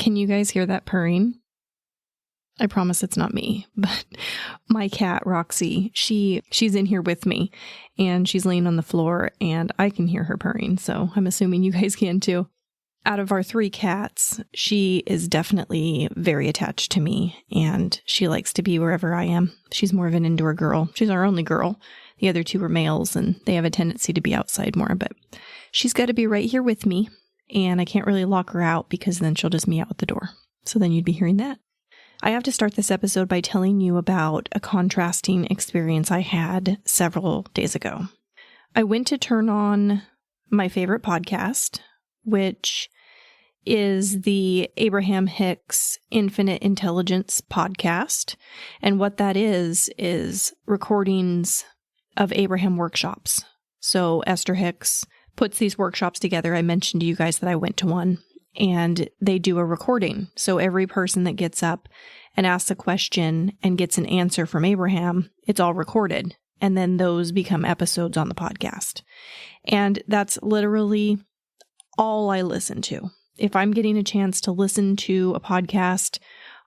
Can you guys hear that purring? I promise it's not me, but my cat, Roxy, she's in here with me, and she's laying on the floor, and I can hear her purring, so I'm assuming you guys can too. Out of our 3 cats, she is definitely very attached to me, and she likes to be wherever I am. She's more of an indoor girl. She's our only girl. The other 2 are males, and they have a tendency to be outside more, but she's got to be right here with me, and I can't really lock her out because then she'll just meow at the door. So then you'd be hearing that. I have to start this episode by telling you about a contrasting experience I had several days ago. I went to turn on my favorite podcast, which is the Abraham Hicks Infinite Intelligence podcast. And what that is recordings of Abraham workshops. So Esther Hicks puts these workshops together. I mentioned to you guys that I went to one, and they do a recording. So every person that gets up and asks a question and gets an answer from Abraham, it's all recorded. And then those become episodes on the podcast. And that's literally all I listen to. If I'm getting a chance to listen to a podcast,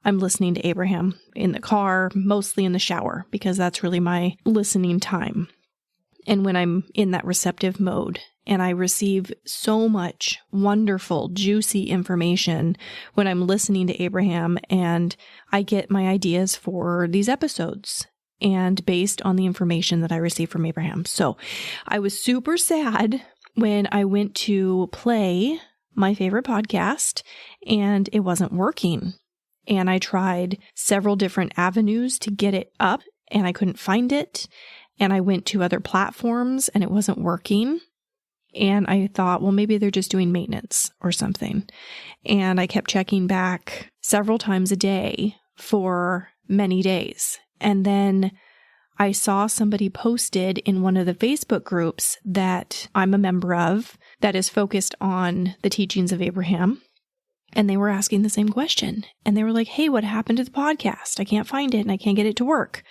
I'm listening to Abraham in the car, mostly in the shower, because that's really my listening time. And when I'm in that receptive mode, and I receive so much wonderful, juicy information when I'm listening to Abraham, and I get my ideas for these episodes, and based on the information that I receive from Abraham. So I was super sad when I went to play my favorite podcast, and it wasn't working. And I tried several different avenues to get it up, and I couldn't find it. And I went to other platforms, and it wasn't working. And I thought, well, maybe they're just doing maintenance or something. And I kept checking back several times a day for many days. And then I saw somebody posted in one of the Facebook groups that I'm a member of that is focused on the teachings of Abraham. And they were asking the same question. And they were like, hey, what happened to the podcast? I can't find it and I can't get it to work.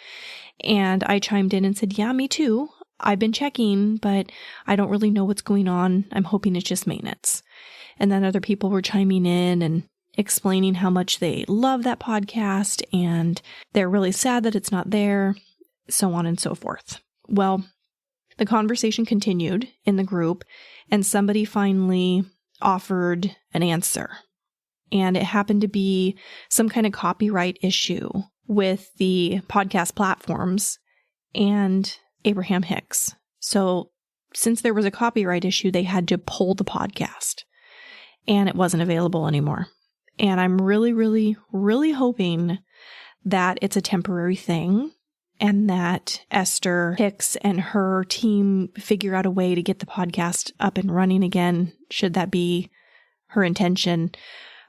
And I chimed in and said, yeah, me too. I've been checking, but I don't really know what's going on. I'm hoping it's just maintenance. And then other people were chiming in and explaining how much they love that podcast and they're really sad that it's not there, so on and so forth. Well, the conversation continued in the group, and somebody finally offered an answer. And it happened to be some kind of copyright issue with the podcast platforms and Abraham Hicks. So since there was a copyright issue, they had to pull the podcast, and it wasn't available anymore. And I'm really, really, really hoping that it's a temporary thing and that Esther Hicks and her team figure out a way to get the podcast up and running again, should that be her intention.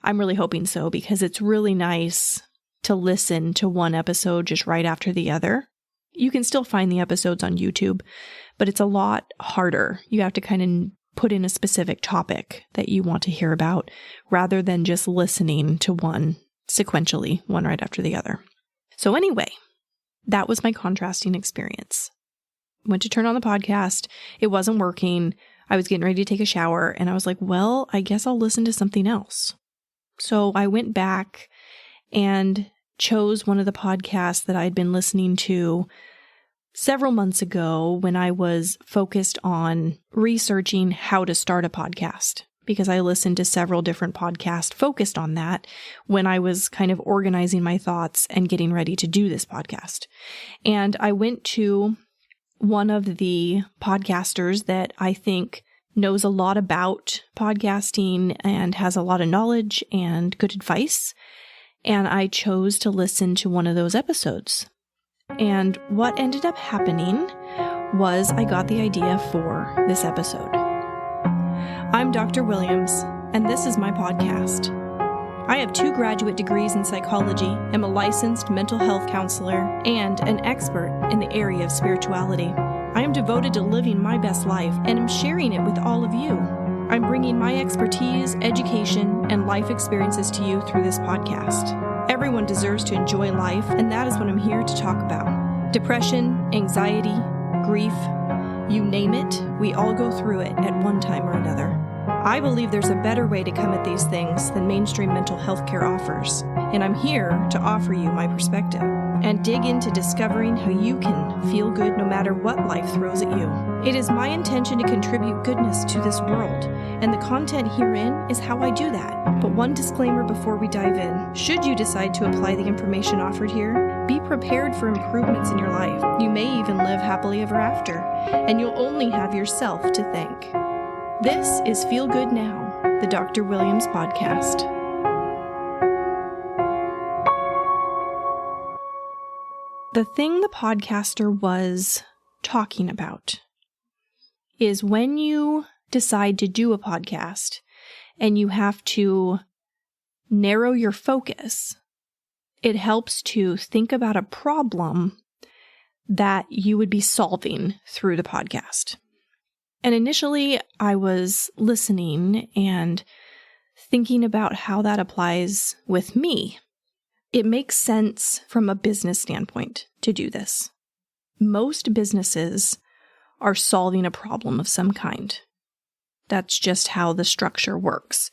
I'm really hoping so, because it's really nice to listen to one episode just right after the other. You can still find the episodes on YouTube, but it's a lot harder. You have to kind of put in a specific topic that you want to hear about rather than just listening to one sequentially, one right after the other. So anyway, that was my contrasting experience. Went to turn on the podcast. It wasn't working. I was getting ready to take a shower, and I was like, well, I guess I'll listen to something else. So I went back and chose one of the podcasts that I'd been listening to several months ago when I was focused on researching how to start a podcast, because I listened to several different podcasts focused on that when I was kind of organizing my thoughts and getting ready to do this podcast. And I went to one of the podcasters that I think knows a lot about podcasting and has a lot of knowledge and good advice. And I chose to listen to one of those episodes. And what ended up happening was I got the idea for this episode. I'm Dr. Williams, and this is my podcast. I have 2 graduate degrees in psychology, am a licensed mental health counselor, and an expert in the area of spirituality. I am devoted to living my best life and am sharing it with all of you. I'm bringing my expertise, education, and life experiences to you through this podcast. Everyone deserves to enjoy life, and that is what I'm here to talk about. Depression, anxiety, grief, you name it, we all go through it at one time or another. I believe there's a better way to come at these things than mainstream mental health care offers, and I'm here to offer you my perspective and dig into discovering how you can feel good no matter what life throws at you. It is my intention to contribute goodness to this world, and the content herein is how I do that. But one disclaimer before we dive in. Should you decide to apply the information offered here, be prepared for improvements in your life. You may even live happily ever after, and you'll only have yourself to thank. This is Feel Good Now, the Dr. Williams podcast. The thing the podcaster was talking about is when you decide to do a podcast and you have to narrow your focus, it helps to think about a problem that you would be solving through the podcast. And initially, I was listening and thinking about how that applies with me. It makes sense from a business standpoint to do this. Most businesses are solving a problem of some kind. That's just how the structure works.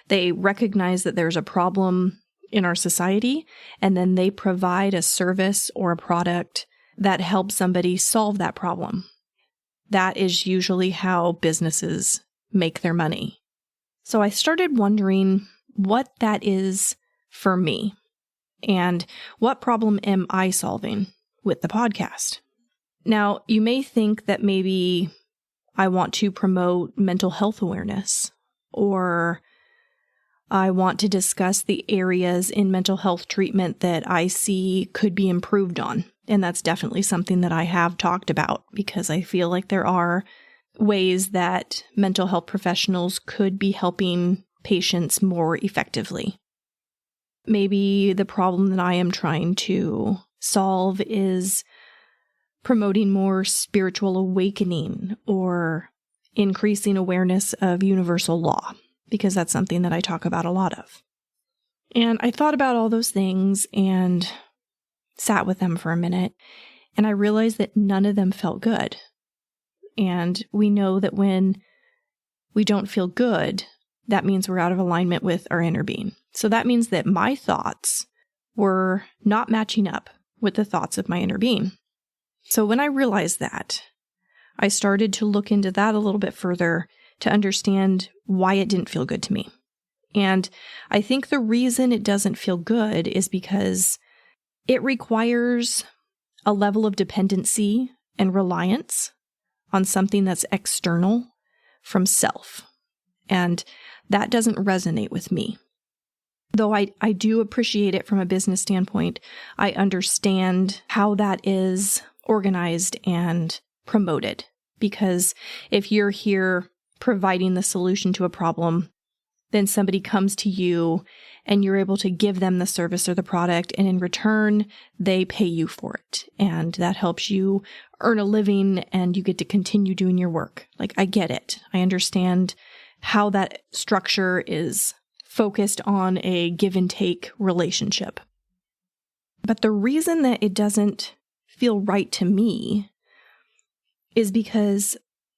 They recognize that there's a problem in our society, and then they provide a service or a product that helps somebody solve that problem. That is usually how businesses make their money. So I started wondering what that is for me, and what problem am I solving with the podcast? Now, you may think that maybe I want to promote mental health awareness, or I want to discuss the areas in mental health treatment that I see could be improved on. And that's definitely something that I have talked about because I feel like there are ways that mental health professionals could be helping patients more effectively. Maybe the problem that I am trying to solve is promoting more spiritual awakening or increasing awareness of universal law, because that's something that I talk about a lot of. And I thought about all those things and sat with them for a minute, and I realized that none of them felt good. And we know that when we don't feel good, that means we're out of alignment with our inner being. So that means that my thoughts were not matching up with the thoughts of my inner being. So when I realized that, I started to look into that a little bit further to understand why it didn't feel good to me. And I think the reason it doesn't feel good is because it requires a level of dependency and reliance on something that's external from self. And that doesn't resonate with me. Though I do appreciate it from a business standpoint, I understand how that is organized and promoted. Because if you're here providing the solution to a problem, then somebody comes to you and you're able to give them the service or the product, and in return, they pay you for it. And that helps you earn a living and you get to continue doing your work. Like, I get it. I understand how that structure is focused on a give and take relationship. But the reason that it doesn't feel right to me is because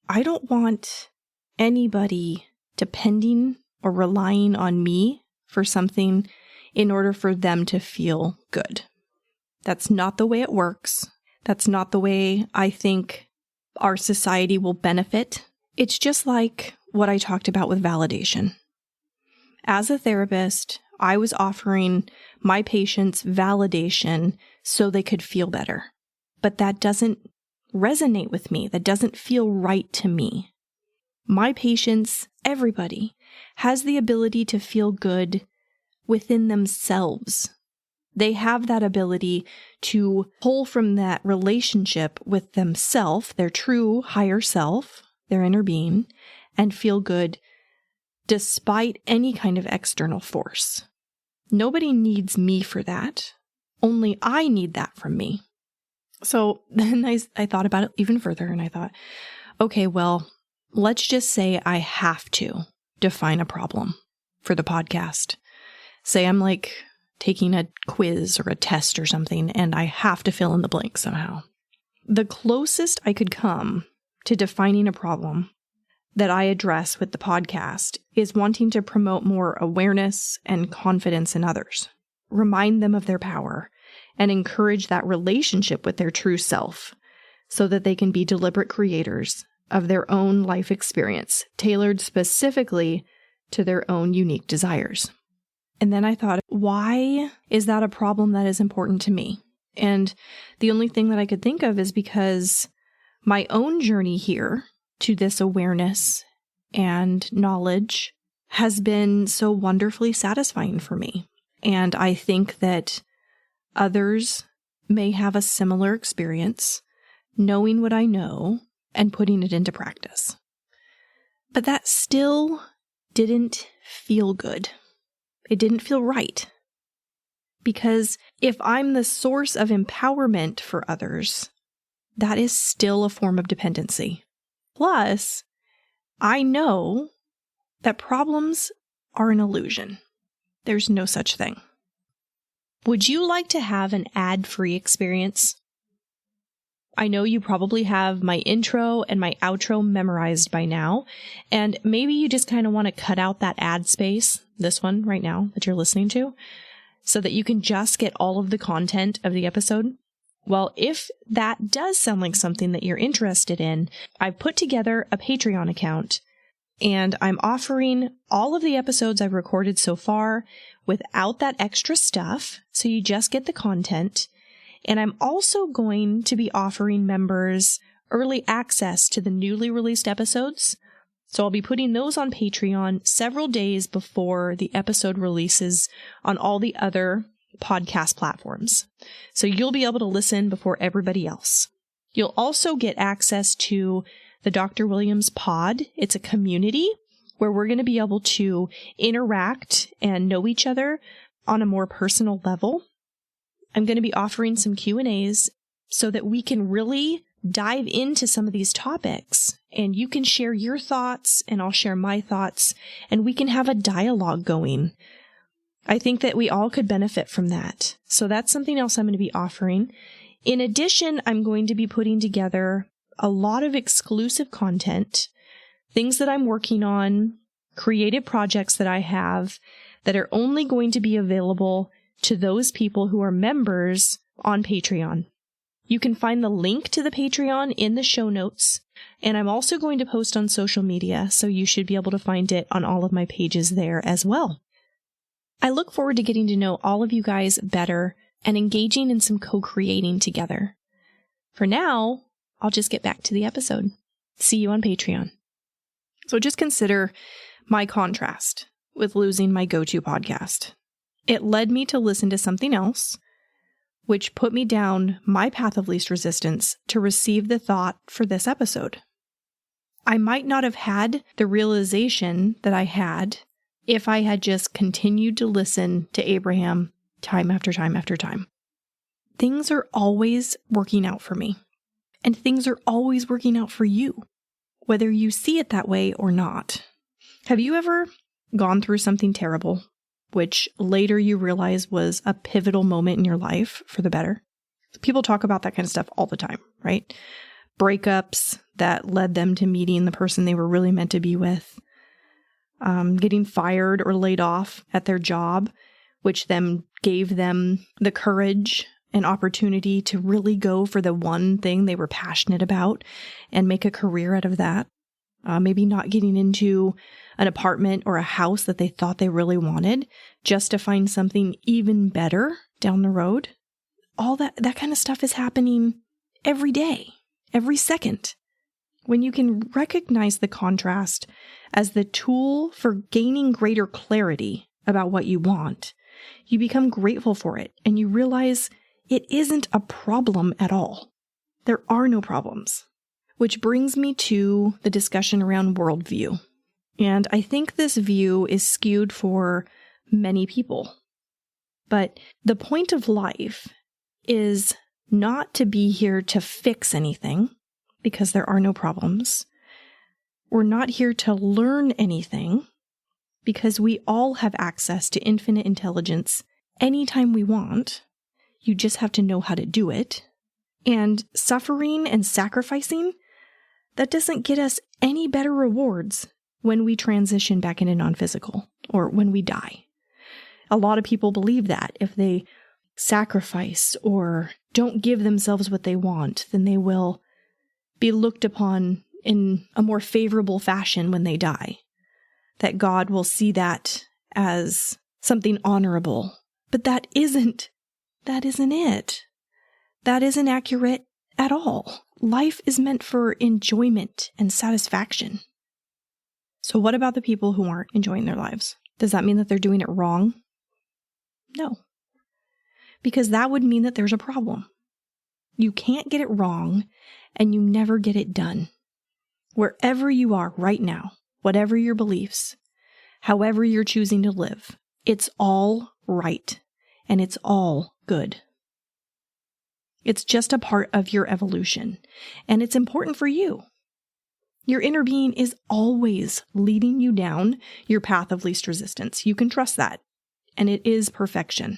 I don't want anybody depending or relying on me for something in order for them to feel good. That's not the way it works. That's not the way I think our society will benefit. It's just like what I talked about with validation. As a therapist, I was offering my patients validation so they could feel better. But that doesn't resonate with me. That doesn't feel right to me. My patients, everybody, has the ability to feel good within themselves. They have that ability to pull from that relationship with themselves, their true higher self, their inner being, and feel good despite any kind of external force. Nobody needs me for that. Only I need that from me. So then I thought about it even further, and I thought, okay, well, let's just say I have to define a problem for the podcast. Say I'm like taking a quiz or a test or something, and I have to fill in the blank somehow. The closest I could come to defining a problem that I address with the podcast is wanting to promote more awareness and confidence in others, remind them of their power, and encourage that relationship with their true self so that they can be deliberate creators of their own life experience, tailored specifically to their own unique desires. And then I thought, why is that a problem that is important to me? And the only thing that I could think of is because my own journey here to this awareness and knowledge has been so wonderfully satisfying for me. And I think that others may have a similar experience, knowing what I know and putting it into practice. But that still didn't feel good. It didn't feel right. Because if I'm the source of empowerment for others, that is still a form of dependency. Plus, I know that problems are an illusion. There's no such thing. Would you like to have an ad-free experience? I know you probably have my intro and my outro memorized by now, and maybe you just kind of want to cut out that ad space, this one right now that you're listening to, so that you can just get all of the content of the episode. Well, if that does sound like something that you're interested in, I've put together a Patreon account, and I'm offering all of the episodes I've recorded so far without that extra stuff, so you just get the content. And I'm also going to be offering members early access to the newly released episodes. So I'll be putting those on Patreon several days before the episode releases on all the other podcast platforms. So you'll be able to listen before everybody else. You'll also get access to the Dr. Williams Pod. It's a community where we're going to be able to interact and know each other on a more personal level. I'm going to be offering some Q&As so that we can really dive into some of these topics, and you can share your thoughts and I'll share my thoughts, and we can have a dialogue going. I think that we all could benefit from that. So that's something else I'm going to be offering. In addition, I'm going to be putting together a lot of exclusive content, things that I'm working on, creative projects that I have that are only going to be available to those people who are members on Patreon. You can find the link to the Patreon in the show notes, and I'm also going to post on social media, so you should be able to find it on all of my pages there as well. I look forward to getting to know all of you guys better and engaging in some co-creating together. For now, I'll just get back to the episode. See you on Patreon. So just consider my contrast with losing my go-to podcast. It led me to listen to something else, which put me down my path of least resistance to receive the thought for this episode. I might not have had the realization that I had if I had just continued to listen to Abraham time after time after time. Things are always working out for me, and things are always working out for you, whether you see it that way or not. Have you ever gone through something terrible, which later you realize was a pivotal moment in your life for the better? People talk about that kind of stuff all the time, right? Breakups that led them to meeting the person they were really meant to be with, getting fired or laid off at their job, which then gave them the courage and opportunity to really go for the one thing they were passionate about and make a career out of that. Maybe not getting into an apartment or a house that they thought they really wanted just to find something even better down the road. All that kind of stuff is happening every day, every second. When you can recognize the contrast as the tool for gaining greater clarity about what you want, you become grateful for it and you realize it isn't a problem at all. There are no problems. Which brings me to the discussion around worldview. And I think this view is skewed for many people. But the point of life is not to be here to fix anything, because there are no problems. We're not here to learn anything, because we all have access to infinite intelligence anytime we want. You just have to know how to do it. And suffering and sacrificing, that doesn't get us any better rewards when we transition back into non-physical or when we die. A lot of people believe that if they sacrifice or don't give themselves what they want, then they will be looked upon in a more favorable fashion when they die. That God will see that as something honorable. But that isn't it. That isn't accurate at all. Life is meant for enjoyment and satisfaction. So what about the people who aren't enjoying their lives? Does that mean that they're doing it wrong? No. Because that would mean that there's a problem. You can't get it wrong, and you never get it done. Wherever you are right now, whatever your beliefs, however you're choosing to live, it's all right, and it's all good. It's just a part of your evolution, and it's important for you. Your inner being is always leading you down your path of least resistance. You can trust that, and it is perfection.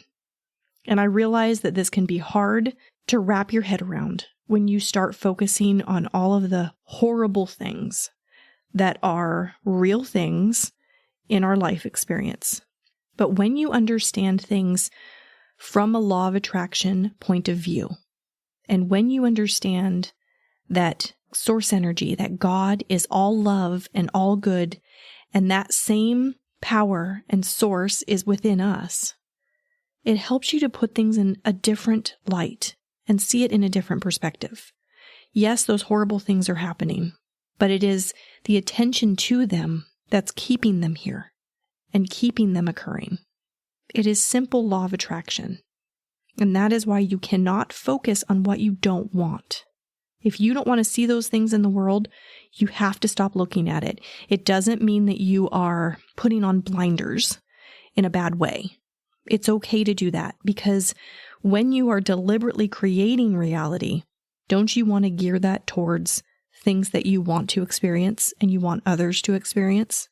And I realize that this can be hard to wrap your head around when you start focusing on all of the horrible things that are real things in our life experience. But when you understand things from a law of attraction point of view, and when you understand that source energy, that God is all love and all good, and that same power and source is within us, it helps you to put things in a different light and see it in a different perspective. Yes, those horrible things are happening, but it is the attention to them that's keeping them here and keeping them occurring. It is simple law of attraction. And that is why you cannot focus on what you don't want. If you don't want to see those things in the world, you have to stop looking at it. It doesn't mean that you are putting on blinders in a bad way. It's okay to do that, because when you are deliberately creating reality, don't you want to gear that towards things that you want to experience and you want others to experience?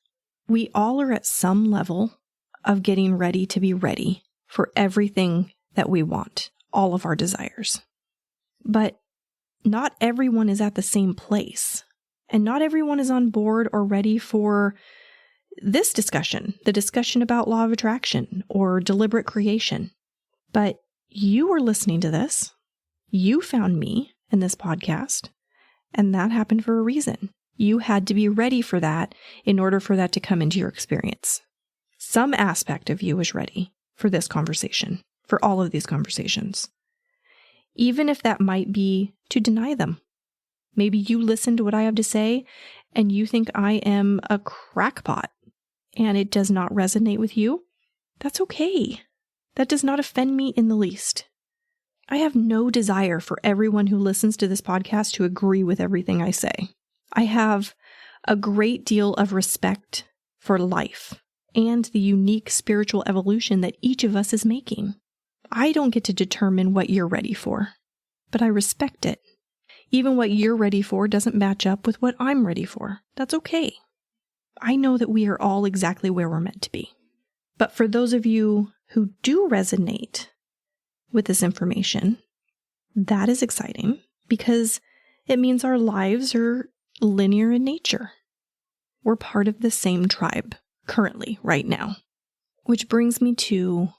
We all are at some level of getting ready to be ready for everything that we want, all of our desires. But not everyone is at the same place, and not everyone is on board or ready for this discussion, the discussion about law of attraction or deliberate creation. But you are listening to this. You found me in this podcast, and that happened for a reason. You had to be ready for that in order for that to come into your experience. Some aspect of you is ready for this conversation, for all of these conversations, even if that might be to deny them. Maybe you listen to what I have to say and you think I am a crackpot and it does not resonate with you. That's okay. That does not offend me in the least. I have no desire for everyone who listens to this podcast to agree with everything I say. I have a great deal of respect for life and the unique spiritual evolution that each of us is making. I don't get to determine what you're ready for, but I respect it. Even what you're ready for doesn't match up with what I'm ready for. That's okay. I know that we are all exactly where we're meant to be. But for those of you who do resonate with this information, that is exciting because it means our lives are linear in nature. We're part of the same tribe currently, right now. Which brings me to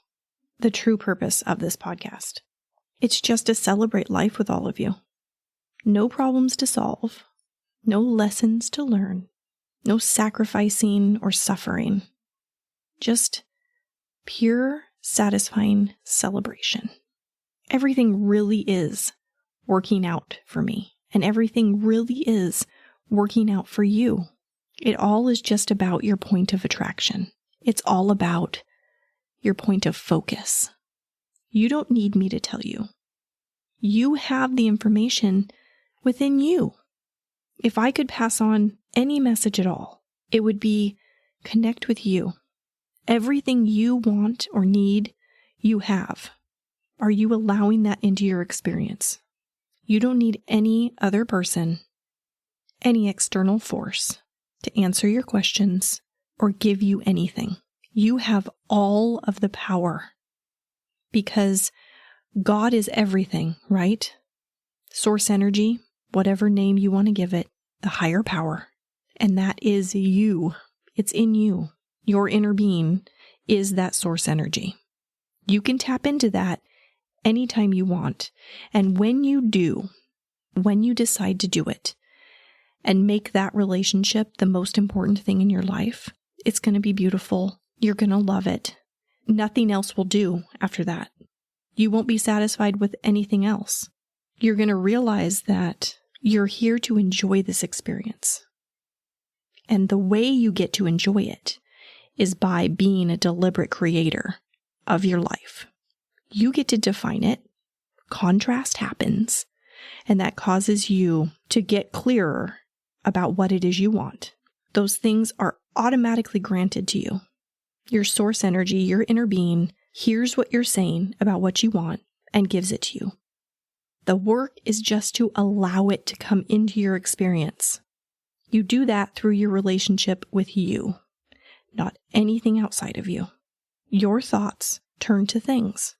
the true purpose of this podcast. It's just to celebrate life with all of you. No problems to solve, no lessons to learn, no sacrificing or suffering. Just pure, satisfying celebration. Everything really is working out for me, and everything really is working out for you. It all is just about your point of attraction. It's all about your point of focus. You don't need me to tell you. You have the information within you. If I could pass on any message at all, it would be connect with you. Everything you want or need, you have. Are you allowing that into your experience? You don't need any other person, any external force to answer your questions or give you anything. You have all of the power because God is everything, right? Source energy, whatever name you want to give it, the higher power, and that is you. It's in you. Your inner being is that source energy. You can tap into that anytime you want. And when you do, when you decide to do it and make that relationship the most important thing in your life, it's going to be beautiful. You're going to love it. Nothing else will do after that. You won't be satisfied with anything else. You're going to realize that you're here to enjoy this experience. And the way you get to enjoy it is by being a deliberate creator of your life. You get to define it. Contrast happens, and that causes you to get clearer about what it is you want. Those things are automatically granted to you. Your source energy, your inner being, hears what you're saying about what you want and gives it to you. The work is just to allow it to come into your experience. You do that through your relationship with you, not anything outside of you. Your thoughts turn to things.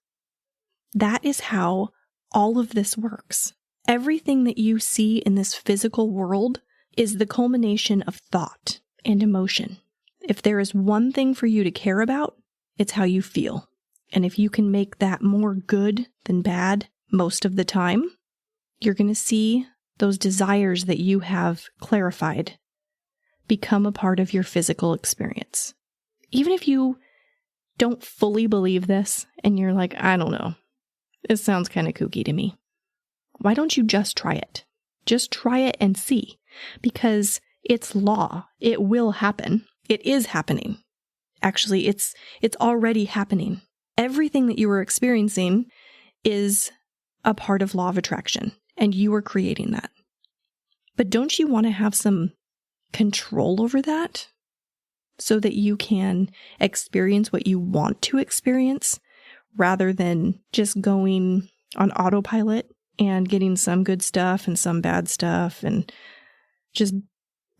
That is how all of this works. Everything that you see in this physical world is the culmination of thought and emotion. If there is one thing for you to care about, it's how you feel. And if you can make that more good than bad most of the time, you're going to see those desires that you have clarified become a part of your physical experience. Even if you don't fully believe this and you're like, I don't know, it sounds kind of kooky to me. Why don't you just try it? Just try it and see, because it's law. It will happen. It is happening. Actually, it's already happening. Everything that you are experiencing is a part of law of attraction, and you are creating that. But don't you want to have some control over that so that you can experience what you want to experience rather than just going on autopilot and getting some good stuff and some bad stuff and just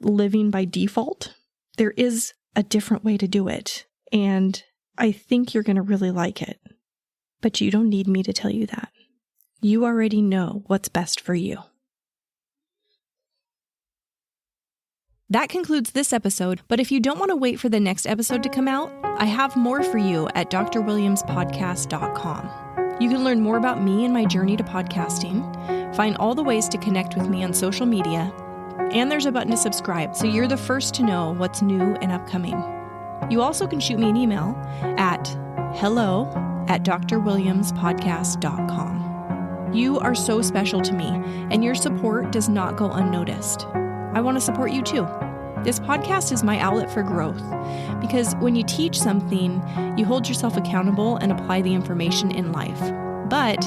living by default? There is a different way to do it, and I think you're going to really like it. But you don't need me to tell you that. You already know what's best for you. That concludes this episode, but if you don't want to wait for the next episode to come out, I have more for you at drwilliamspodcast.com. You can learn more about me and my journey to podcasting, find all the ways to connect with me on social media, and there's a button to subscribe so you're the first to know what's new and upcoming. You also can shoot me an email at hello@drwilliamspodcast.com. You are so special to me, and your support does not go unnoticed. I want to support you too. This podcast is my outlet for growth, because when you teach something, you hold yourself accountable and apply the information in life. But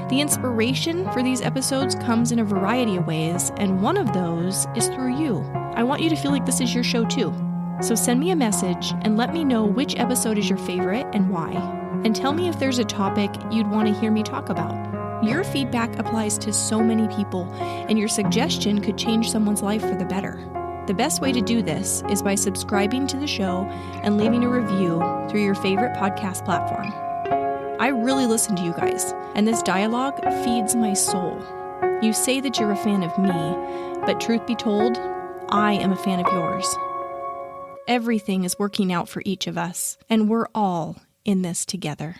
the inspiration for these episodes comes in a variety of ways, and one of those is through you. I want you to feel like this is your show too. So send me a message and let me know which episode is your favorite and why. And tell me if there's a topic you'd want to hear me talk about. Your feedback applies to so many people, and your suggestion could change someone's life for the better. The best way to do this is by subscribing to the show and leaving a review through your favorite podcast platform. I really listen to you guys, and this dialogue feeds my soul. You say that you're a fan of me, but truth be told, I am a fan of yours. Everything is working out for each of us, and we're all in this together.